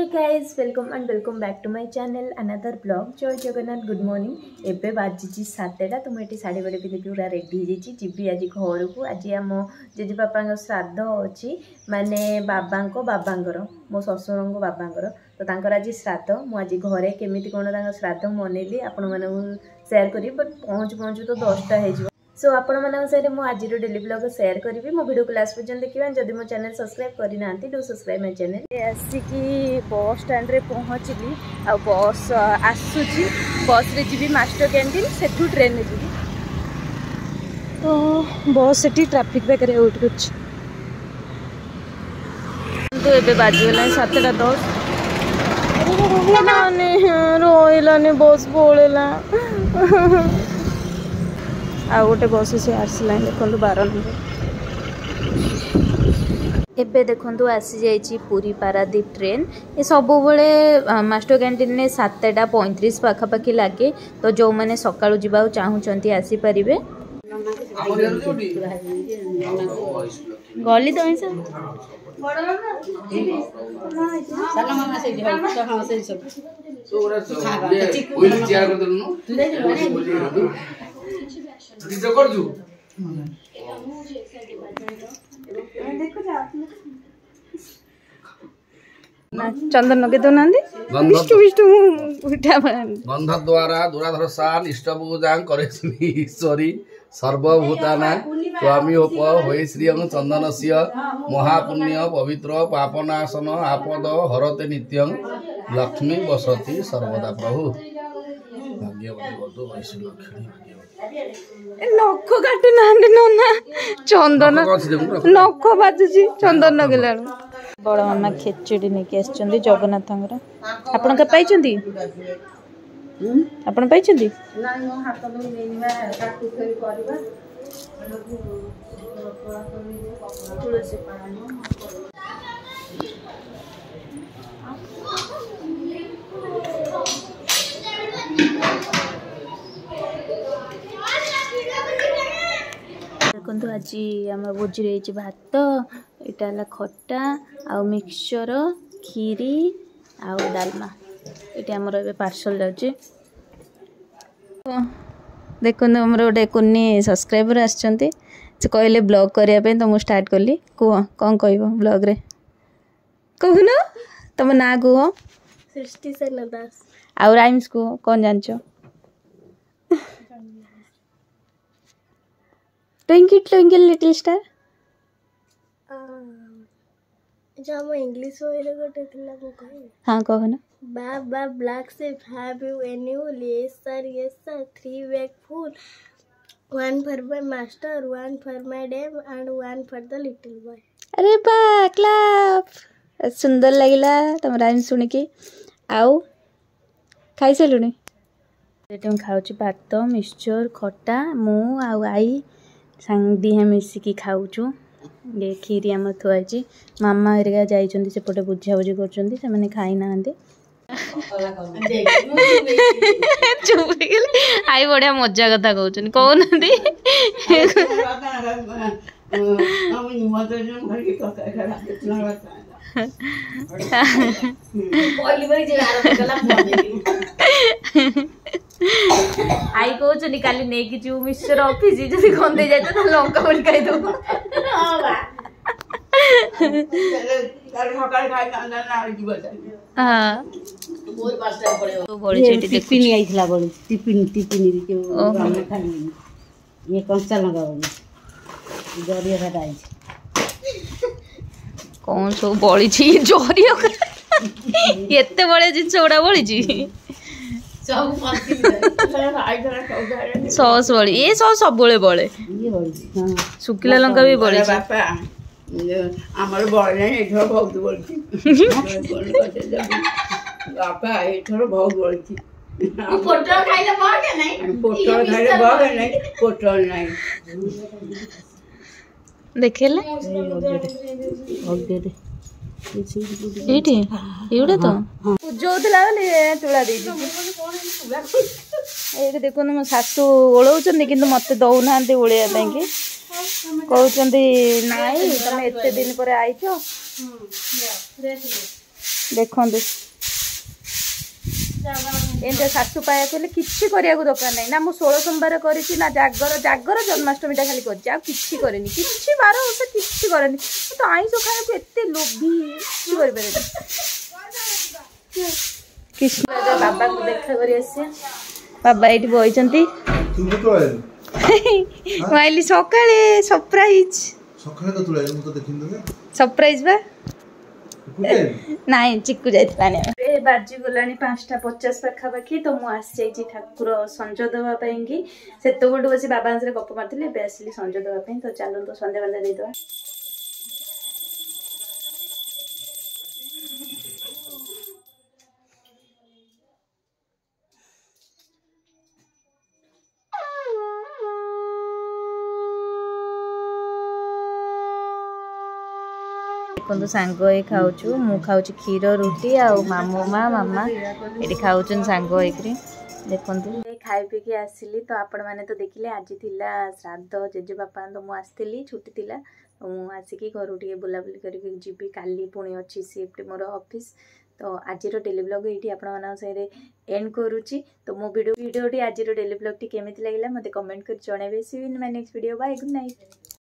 Hey guys welcome back to my channel another blog जय Jagannath good morning एबे बाजी 7टा तो मुझे साड़ी बड़े पिंधि पूरा रेडी हो जी आज घर को आज आम जेजे बापा श्राद्ध अच्छी माने बाबांकर मो ससुर बाबांकर तो तांकर आज श्राद्ध मुझे घरे केमी कौन श्राद्ध मनइली आपण मानक सेयार करी बट पहुँचु पहुँचु तो 10टा हो सो आपण मान सहित मुझे डेली ब्लॉग शेयर करी मो वीडियो को लास्ट पर्यंत देखिए जदि मो चैनल सब्सक्राइब करना डू सब्सक्राइब माय चैनल आसिकी बस स्टैंड रे पहुँचली आ बस आसूची बस रे जीवी मास्टर कैंटीन सेठू ट्रेन रे जीवी तो बस सेठी ट्रैफिक पाखे वेट कर तो एबे बाजीगला 7:10 रही बस पड़ेगा आ गोटे बस से आसला देखो 12 नंबर एबे देखो आसी जाइए पुरी पारादीप ट्रेन ये सब बड़े मास्टर कैंटीन ने 7:35 पाखापाखि लगे तो जो मैंने सकाळु जीवा चाहूँगी आसीपारे गली चंदन नगे दौना गंध द्वारा दुराधर्षान इष्टपूजा करेश्वरी सर्वभूताना स्वामीप होइ श्रियं चंदनस्य महापुण्य पवित्र पापनाशन आपद हरते नित्यं लक्ष्मी बसती सर्वदा प्रभु भाग्यवती बधू वैष्णवी नख काटू ना चंदन नख बाजुची चंदन नगेला बड़ मामा खेचड़ी नहीं आसछन्ती जगन्नाथ आपण का पाइछन्ती आपण पाइछन्ती देखो आज आम भोजी रही भात यहाँ खट्टा आ मिक्सचर खीरी आ डालमा ये आमर ए पार्सल जाऊँगी देखो आमर गोटे कुन्नी सब्सक्राइबर आसछन्ती से कहले ब्लॉग करने तो मुझे स्टार्ट कली कह कौन कह ब्लॉग रे कहून तुम ना कह सृष्टि सेना दास आउ राइम्स कह कौन जान ट्विंकल ट्विंकल लिटिल स्टार जो इंग्लिश गोटे हाँ कह ना baa baa black sheep have you any wool yes sir 3 bag full 1 for my master 1 for my dame and 1 for the little boy अरे बा क्लैप सुंदर लगला तुम राइम सुन के आउ खाई सारूनी तुम खाऊँ भात मिक्सचर खट्टा मु आउ आई सांग दिहे मिसिकी खाऊँ ये खीरी आम थुआई मामा हरिका जाइए सेपटे बुझाबुझी कर खाई ना आई बढ़िया मजा कथा कहते कहना आई कहते काली नहीं जीव मिक्सचर ऑफिस जब गंदे जाए तो लंका बड़ी खाई दो कौन सब बड़ी जरिया एत बड़े जिन गुड़ा बड़ी सॉस बड़ी ये सॉस सब बड़े सुखिला लंका भी बड़ी आमर बड़े एथर बहुत बड़ी बापा एथर बहुत बड़ी पोटल खाइले बगे नहीं पोटल नहीं देखेले एठी एउडा तो जोतला वाले तुला दे ए देखो मो सासू ओळौचंदी किंतु मते दउ नांती ओळिया तांकी कहउचंदी नाई तमे एते दिन पर आइछो देखो एमती शाशु पाया कहले किसी करने दरकार ना मु 16 सोमवार करी ना जागर जागर जन्माष्टमीटा खाली कर किसी बार ओष किसी करेनि तो आईष खाया एत लोभी कृष्ण बाबा को देखा कर बाबा ये बही माइली सकाळे सरप्राइज सरप्राइज बा नाई चिक्कू जाइए बाजी गला 5:50 पाखापाखि तो मुझे ठाकुर संज देवाई से बस बाबा गप मारी आसली संज देवाई तो चलो तो सन्ध्या बंदा देदेवा देखो सांग खाऊँ मु खाऊँ क्षीर रुटी आमू मामा ये खाऊँ सांग देखो खाई पीकी आसली तो आपण मैंने तो देखिले आज थिला श्राद्ध जेजे बापा तो मुझे आसती छुट्टी थिला तो मुझे आसिकी घर टे बुलाबुली करके जीवी काली पुणी अच्छी शिफ्ट मोर ऑफिस तो आज डेली ब्लॉग ये आपण सही एंड करुच्ची तो मो वीडियो आज डेली ब्लॉग टी केमी लगे मत कमेंट कर जनइबे see in my next video bye good night.